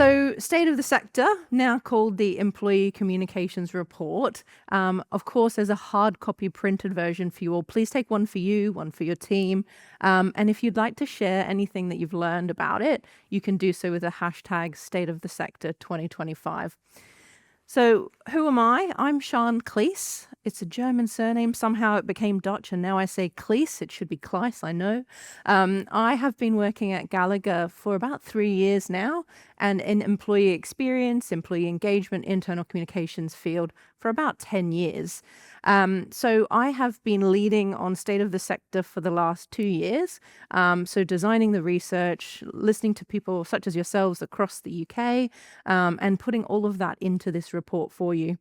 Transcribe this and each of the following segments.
So, state of the sector, now called the Employee Communications Report. Of course, there's a hard copy printed version for you all. Please take one for you, one for your team. And if you'd like to share anything that you've learned about it, you can do so with the hashtag State of the Sector 2025. So who am I? I'm Sharn Kleiss. It's a German surname. Somehow it became Dutch and now I say Kleiss. It should be Kleiss, I know. I have been working at Gallagher for about 3 years now and in employee experience, employee engagement, internal communications field for about 10 years. So I have been leading on state of the sector for the last 2 years. So designing the research, listening to people such as yourselves across the UK, and putting all of that into this report for you.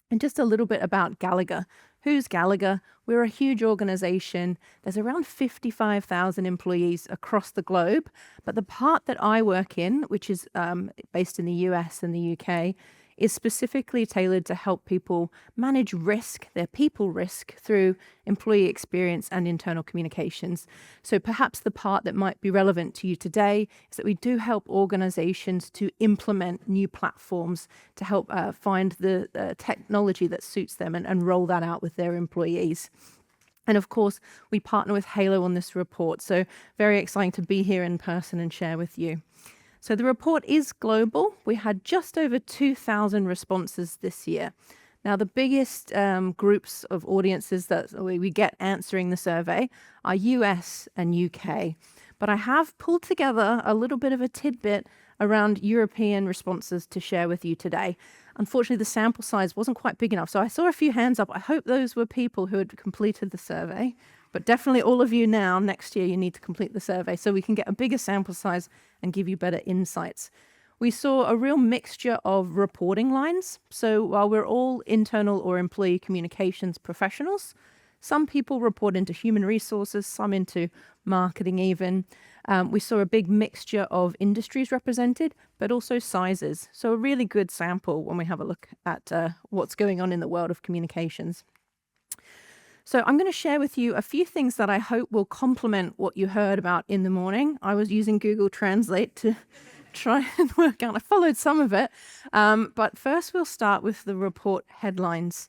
And just a little bit about Gallagher. Who's Gallagher? We're a huge organization. There's around 55,000 employees across the globe. But the part that I work in, which is based in the US and the UK, is specifically tailored to help people manage risk, their people risk, through employee experience and internal communications. So perhaps the part that might be relevant to you today is that we do help organizations to implement new platforms to help find the technology that suits them and roll that out with their employees. And of course, we partner with Haiilo on this report. So very exciting to be here in person and share with you. So the report is global. We had just over 2,000 responses this year. Now, the biggest groups of audiences that we get answering the survey are US and UK. But I have pulled together a little bit of a tidbit around European responses to share with you today. Unfortunately, the sample size wasn't quite big enough. So I saw a few hands up. I hope those were people who had completed the survey. But definitely all of you now, next year, you need to complete the survey so we can get a bigger sample size and give you better insights. We saw a real mixture of reporting lines. So while we're all internal or employee communications professionals, some people report into human resources, some into marketing even. We saw a big mixture of industries represented, but also sizes. So a really good sample when we have a look at what's going on in the world of communications. So I'm going to share with you a few things that I hope will complement what you heard about in the morning. I was using Google Translate to try and work out. I followed some of it. But first we'll start with the report headlines.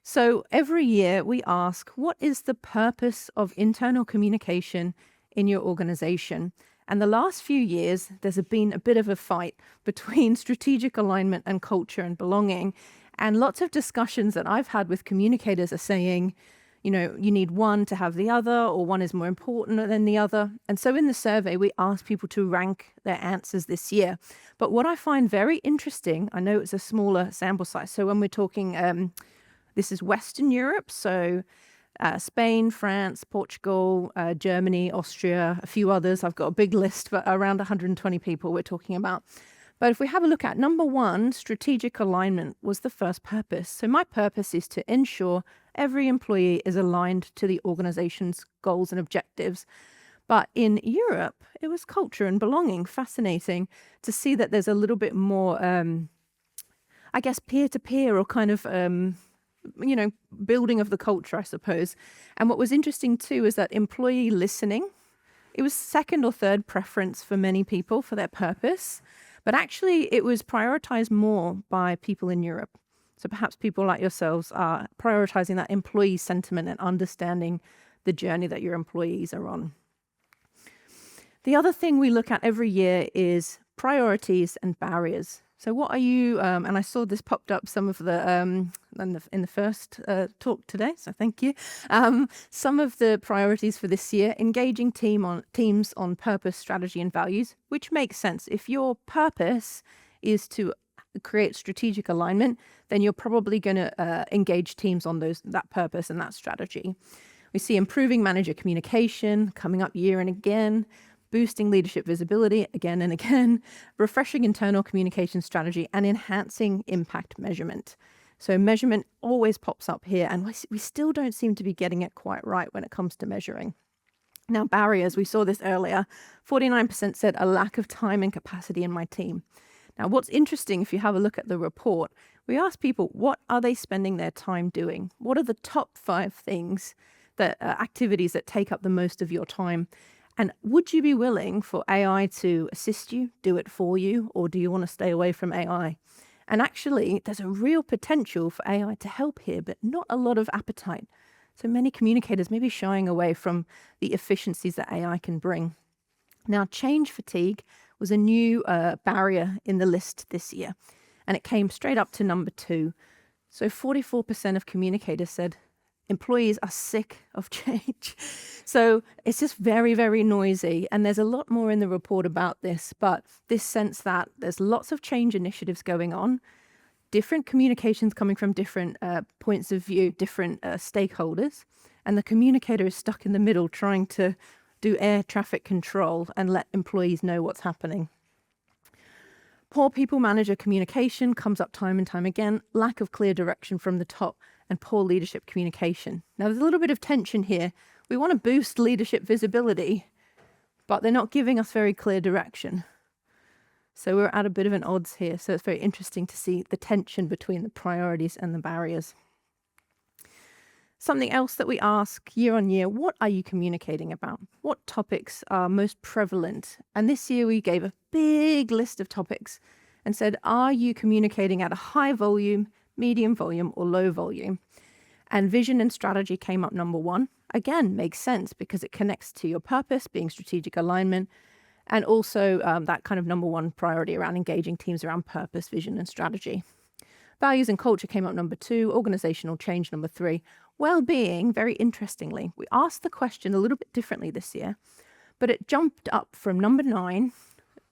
So every year we ask, what is the purpose of internal communication in your organization? And the last few years, there's been a bit of a fight between strategic alignment and culture and belonging. And lots of discussions that I've had with communicators are saying, you know, you need one to have the other, or one is more important than the other. And so in the survey, we asked people to rank their answers this year. But what I find very interesting, I know it's a smaller sample size. So when we're talking, this is Western Europe. So Spain, France, Portugal, Germany, Austria, a few others. I've got a big list, but around 120 people we're talking about. But if we have a look at number one, strategic alignment was the first purpose. So my purpose is to ensure every employee is aligned to the organization's goals and objectives. But in Europe, it was culture and belonging. Fascinating to see that there's a little bit more, I guess, peer-to-peer or kind of, building of the culture, I suppose. And what was interesting too is that employee listening, it was second or third preference for many people for their purpose. But actually, it was prioritized more by people in Europe. So perhaps people like yourselves are prioritizing that employee sentiment and understanding the journey that your employees are on. The other thing we look at every year is priorities and barriers. So what are you, and I saw this popped up some of the, in the first talk today, so thank you. Some of the priorities for this year, engaging teams on purpose, strategy and values, which makes sense. If your purpose is to create strategic alignment, then you're probably going to engage teams on that purpose and that strategy. We see improving manager communication coming up year and again, boosting leadership visibility again and again, refreshing internal communication strategy, and enhancing impact measurement. So measurement always pops up here, and we still don't seem to be getting it quite right when it comes to measuring. Now, barriers, we saw this earlier. 49% said a lack of time and capacity in my team. Now, what's interesting, if you have a look at the report, we asked people, what are they spending their time doing? What are the top 5 things, that activities that take up the most of your time? And would you be willing for AI to assist you, do it for you, or do you want to stay away from AI? And actually, there's a real potential for AI to help here, but not a lot of appetite. So many communicators may be shying away from the efficiencies that AI can bring. Now, change fatigue was a new barrier in the list this year, and it came straight up to number 2. So 44% of communicators said employees are sick of change. So it's just very, very noisy. And there's a lot more in the report about this, but this sense that there's lots of change initiatives going on, different communications coming from different points of view, different stakeholders, and the communicator is stuck in the middle trying to do air traffic control and let employees know what's happening. Poor people manager communication comes up time and time again, lack of clear direction from the top, and poor leadership communication. Now, there's a little bit of tension here. We want to boost leadership visibility, but they're not giving us very clear direction. So we're at a bit of an odds here. So it's very interesting to see the tension between the priorities and the barriers. Something else that we ask year on year, what are you communicating about? What topics are most prevalent? And this year we gave a big list of topics and said, are you communicating at a high volume, medium volume, or low volume? And vision and strategy came up number 1. Again, makes sense because it connects to your purpose, being strategic alignment, and also that kind of number 1 priority around engaging teams around purpose, vision, and strategy. Values and culture came up number 2, organizational change number 3. Well-being, very interestingly, we asked the question a little bit differently this year, but it jumped up from number 9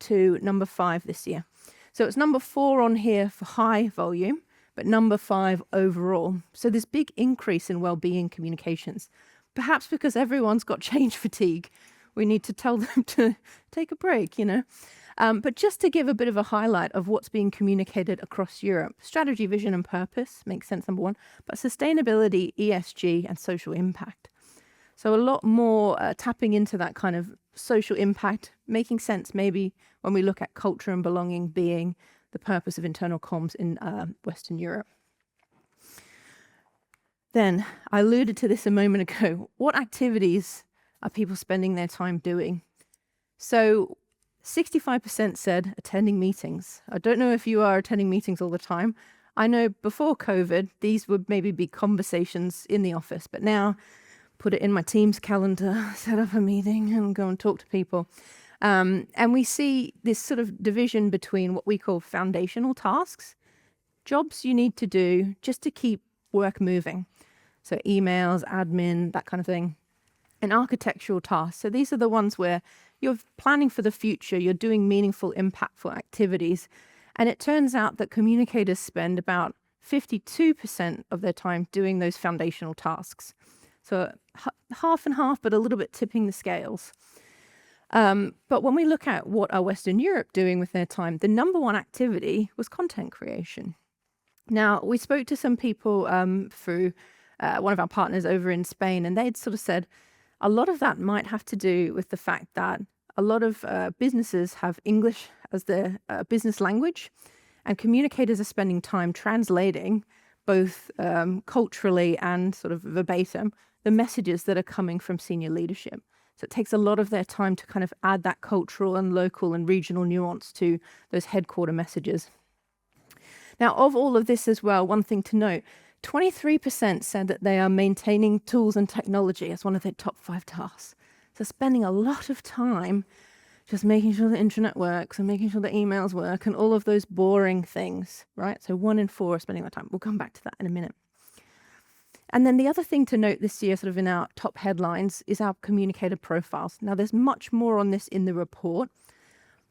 to number 5 this year. So it's number 4 on here for high volume, but number 5 overall. So this big increase in well-being communications, perhaps because everyone's got change fatigue. We need to tell them to take a break, But just to give a bit of a highlight of what's being communicated across Europe, strategy, vision, and purpose makes sense, number 1, but sustainability, ESG, and social impact. So a lot more tapping into that kind of social impact, making sense maybe when we look at culture and belonging being the purpose of internal comms in Western Europe. Then, I alluded to this a moment ago. What activities are people spending their time doing? So 65% said attending meetings. I don't know if you are attending meetings all the time. I know before COVID, these would maybe be conversations in the office, but now put it in my Teams calendar, set up a meeting and go and talk to people. And we see this sort of division between what we call foundational tasks, jobs you need to do just to keep work moving. So emails, admin, that kind of thing. And architectural tasks. So these are the ones where you're planning for the future, you're doing meaningful, impactful activities. And it turns out that communicators spend about 52% of their time doing those foundational tasks. So half and half, but a little bit tipping the scales. But when we look at what are Western Europe doing with their time, the number 1 activity was content creation. Now, we spoke to some people through one of our partners over in Spain, and they'd sort of said, a lot of that might have to do with the fact that a lot of businesses have English as their business language, and communicators are spending time translating both culturally and sort of verbatim the messages that are coming from senior leadership. So it takes a lot of their time to kind of add that cultural and local and regional nuance to those headquarter messages. Now, of all of this as well, one thing to note, 23% said that they are maintaining tools and technology as one of their top 5 tasks. So spending a lot of time just making sure the internet works and making sure the emails work and all of those boring things, right? So 1 in 4 are spending that time. We'll come back to that in a minute. And then the other thing to note this year, sort of in our top headlines, is our communicator profiles. Now, there's much more on this in the report,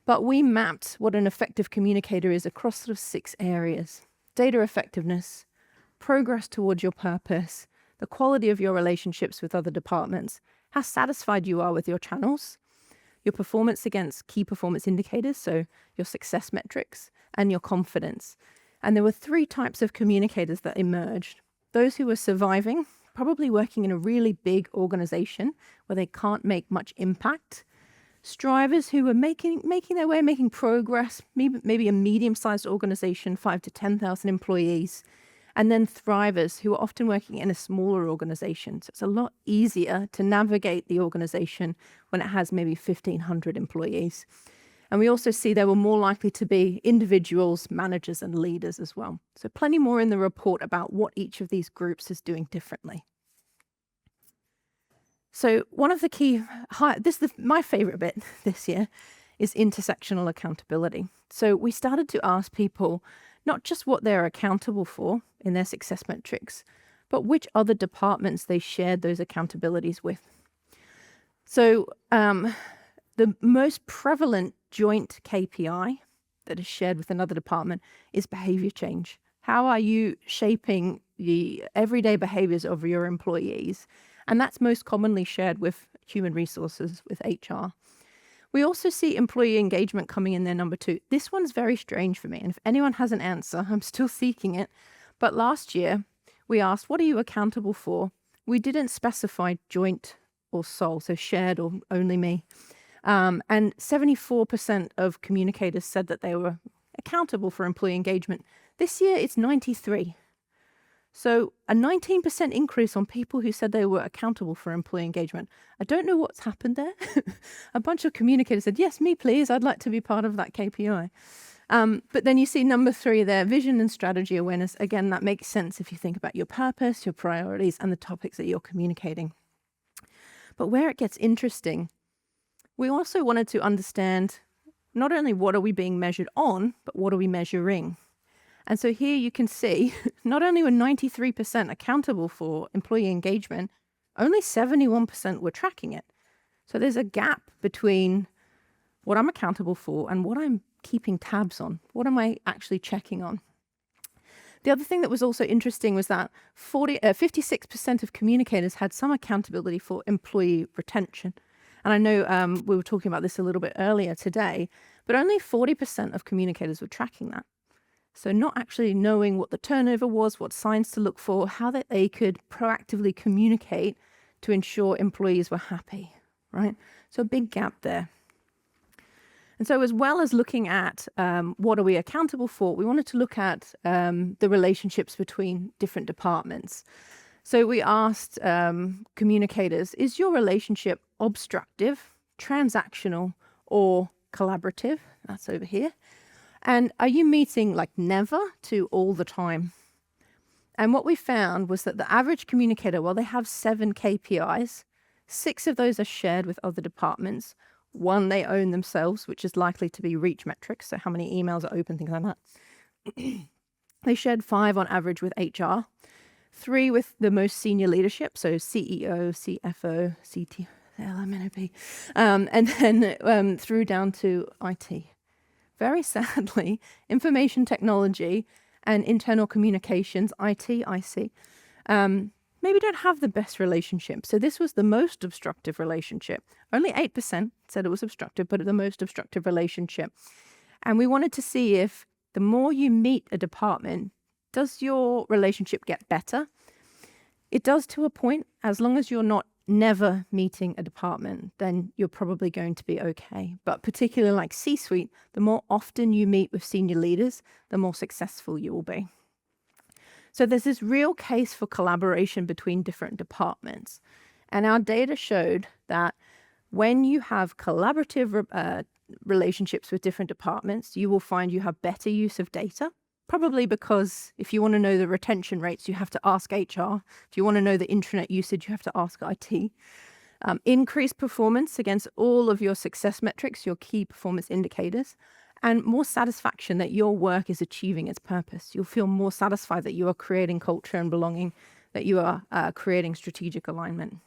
but we mapped what an effective communicator is across sort of 6 areas. Data effectiveness, progress towards your purpose, the quality of your relationships with other departments, how satisfied you are with your channels, your performance against key performance indicators, so your success metrics, and your confidence. And there were 3 types of communicators that emerged. Those who were surviving, probably working in a really big organization where they can't make much impact. Strivers who were making their way, making progress, maybe a medium-sized organization, 5 to 10,000 employees. and then thrivers who are often working in a smaller organization. So it's a lot easier to navigate the organization when it has maybe 1,500 employees. And we also see they were more likely to be individuals, managers, and leaders as well. So plenty more in the report about what each of these groups is doing differently. So one of the key, my favorite bit this year, is intersectional accountability. So we started to ask people not just what they're accountable for in their success metrics, but which other departments they shared those accountabilities with. So the most prevalent joint KPI that is shared with another department is behavior change. How are you shaping the everyday behaviors of your employees? And that's most commonly shared with human resources, with HR. We also see employee engagement coming in there number 2. This one's very strange for me. And if anyone has an answer, I'm still seeking it. But last year, we asked, what are you accountable for? We didn't specify joint or sole, so shared or only me. And 74% of communicators said that they were accountable for employee engagement. This year, it's 93%. So a 19% increase on people who said they were accountable for employee engagement. I don't know what's happened there. A bunch of communicators said, yes, me please, I'd like to be part of that KPI. But then you see number 3 there, vision and strategy awareness. Again, that makes sense if you think about your purpose, your priorities, and the topics that you're communicating. But where it gets interesting, we also wanted to understand not only what are we being measured on, but what are we measuring? And so here you can see, not only were 93% accountable for employee engagement, only 71% were tracking it. So there's a gap between what I'm accountable for and what I'm keeping tabs on. What am I actually checking on? The other thing that was also interesting was that 56% of communicators had some accountability for employee retention. And I know we were talking about this a little bit earlier today, but only 40% of communicators were tracking that. So not actually knowing what the turnover was, what signs to look for, how that they could proactively communicate to ensure employees were happy, right? So a big gap there. And so as well as looking at what are we accountable for, we wanted to look at the relationships between different departments. So we asked communicators, is your relationship obstructive, transactional, or collaborative? That's over here. And are you meeting like never to all the time? And what we found was that the average communicator, well, they have 7 KPIs. 6 of those are shared with other departments. 1 they own themselves, which is likely to be reach metrics, so how many emails are open, things like that. They shared 5 on average with HR, 3 with the most senior leadership, so CEO, CFO, CTO, LMNOP, and then through down to IT. Very sadly, information technology and internal communications, IT, IC, maybe don't have the best relationship. So this was the most obstructive relationship. Only 8% said it was obstructive, but the most obstructive relationship. And we wanted to see if the more you meet a department, does your relationship get better? It does to a point. As long as you're not never meeting a department, then you're probably going to be okay. But particularly like C-suite, the more often you meet with senior leaders, the more successful you will be. So there's this real case for collaboration between different departments. And our data showed that when you have collaborative relationships with different departments, you will find you have better use of data. Probably because if you want to know the retention rates, you have to ask HR. If you want to know the intranet usage, you have to ask IT. Increased performance against all of your success metrics, your key performance indicators, and more satisfaction that your work is achieving its purpose. You'll feel more satisfied that you are creating culture and belonging, that you are creating strategic alignment.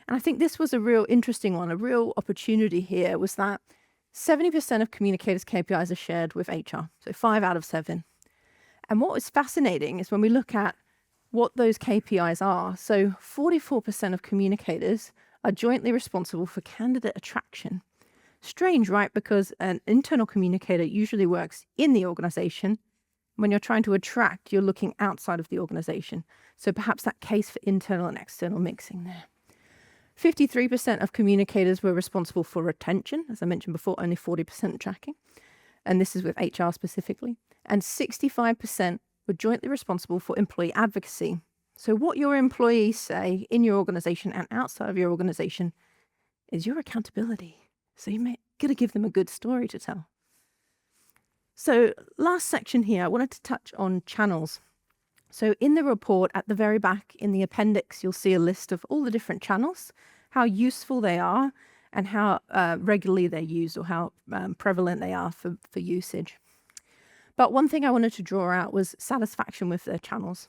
And I think this was a real interesting one. A real opportunity here was that 70% of communicators' KPIs are shared with HR, so 5 out of 7. And what was fascinating is when we look at what those KPIs are, so 44% of communicators are jointly responsible for candidate attraction. Strange, right? Because an internal communicator usually works in the organization. When you're trying to attract, you're looking outside of the organization. So perhaps that case for internal and external mixing there. 53% of communicators were responsible for retention. As I mentioned before, only 40% tracking. And this is with HR specifically. And 65% were jointly responsible for employee advocacy. So what your employees say in your organization and outside of your organization is your accountability. So you got to give them a good story to tell. So last section here, I wanted to touch on channels. So in the report at the very back in the appendix, you'll see a list of all the different channels, how useful they are, and how regularly they're used or how prevalent they are for usage. But one thing I wanted to draw out was satisfaction with their channels.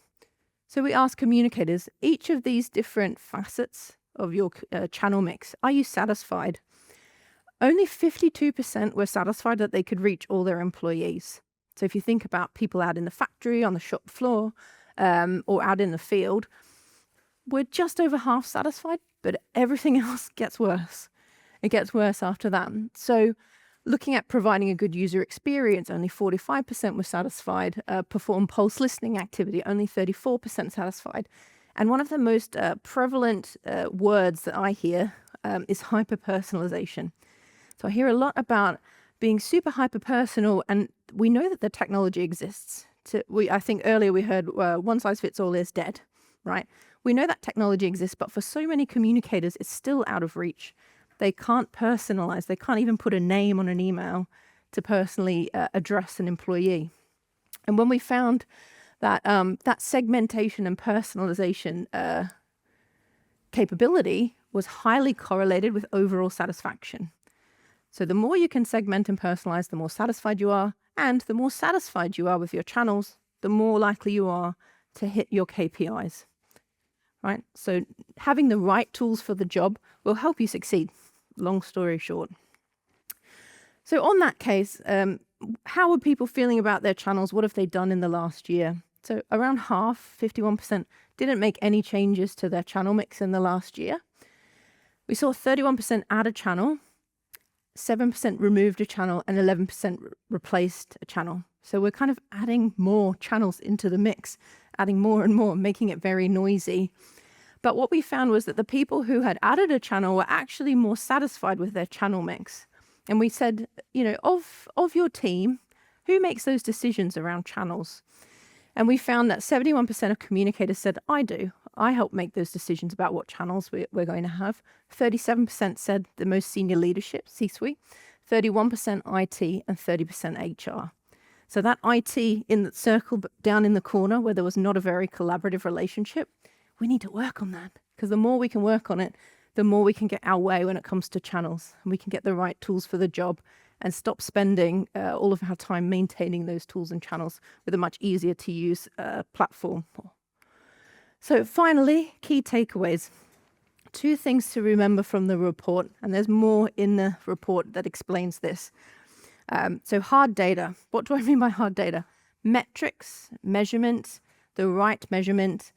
So we asked communicators, each of these different facets of your channel mix, are you satisfied? Only 52% were satisfied that they could reach all their employees. So if you think about people out in the factory, on the shop floor, or out in the field, we're just over half satisfied, but everything else gets worse. It gets worse after that. So looking at providing a good user experience, only 45% were satisfied. Perform pulse listening activity, only 34% satisfied. And one of the most prevalent words that I hear is hyper-personalization. So I hear a lot about being super hyper-personal, and we know that the technology exists. I think earlier we heard one size fits all is dead, right? We know that technology exists, but for so many communicators, it's still out of reach. They can't personalize. They can't even put a name on an email to personally address an employee. And when we found that that segmentation and personalization capability was highly correlated with overall satisfaction. So the more you can segment and personalize, the more satisfied you are. And the more satisfied you are with your channels, the more likely you are to hit your KPIs, right? So having the right tools for the job will help you succeed. Long story short. So on that case, how are people feeling about their channels? What have they done in the last year? So around half, 51%, didn't make any changes to their channel mix in the last year. We saw 31% add a channel, 7% removed a channel, and 11% replaced a channel. So we're kind of adding more channels into the mix, adding more and more, making it very noisy. But what we found was that the people who had added a channel were actually more satisfied with their channel mix. And we said, of your team, who makes those decisions around channels? And we found that 71% of communicators said, I do. I help make those decisions about what channels we're going to have. 37% said the most senior leadership, C-suite, 31% IT, and 30% HR. So that IT in the circle down in the corner where there was not a very collaborative relationship, we need to work on that, because the more we can work on it, the more we can get our way when it comes to channels, and we can get the right tools for the job and stop spending all of our time maintaining those tools and channels with a much easier to use platform. So finally, key takeaways. 2 things to remember from the report, and there's more in the report that explains this. So hard data. What do I mean by hard data? Metrics, measurement, the right measurement,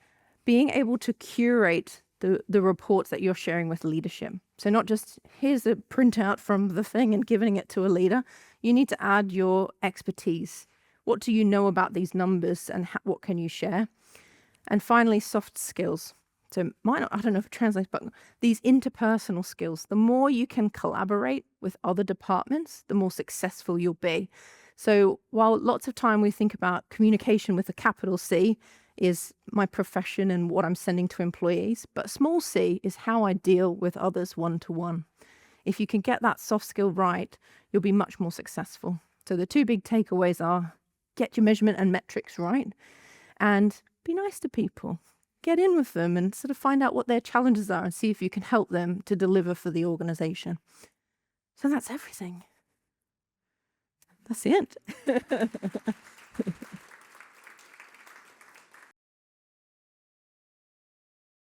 being able to curate the reports that you're sharing with leadership. So not just here's a printout from the thing and giving it to a leader. You need to add your expertise. What do you know about these numbers, and what can you share? And finally, soft skills. So I don't know if it translates, but these interpersonal skills, the more you can collaborate with other departments, the more successful you'll be. So while lots of time we think about communication with a capital C is my profession and what I'm sending to employees, but small c is how I deal with others one-to-one. If you can get that soft skill right, you'll be much more successful. So the 2 big takeaways are get your measurement and metrics right, and be nice to people. Get in with them and sort of find out what their challenges are and see if you can help them to deliver for the organization. So that's everything. That's it.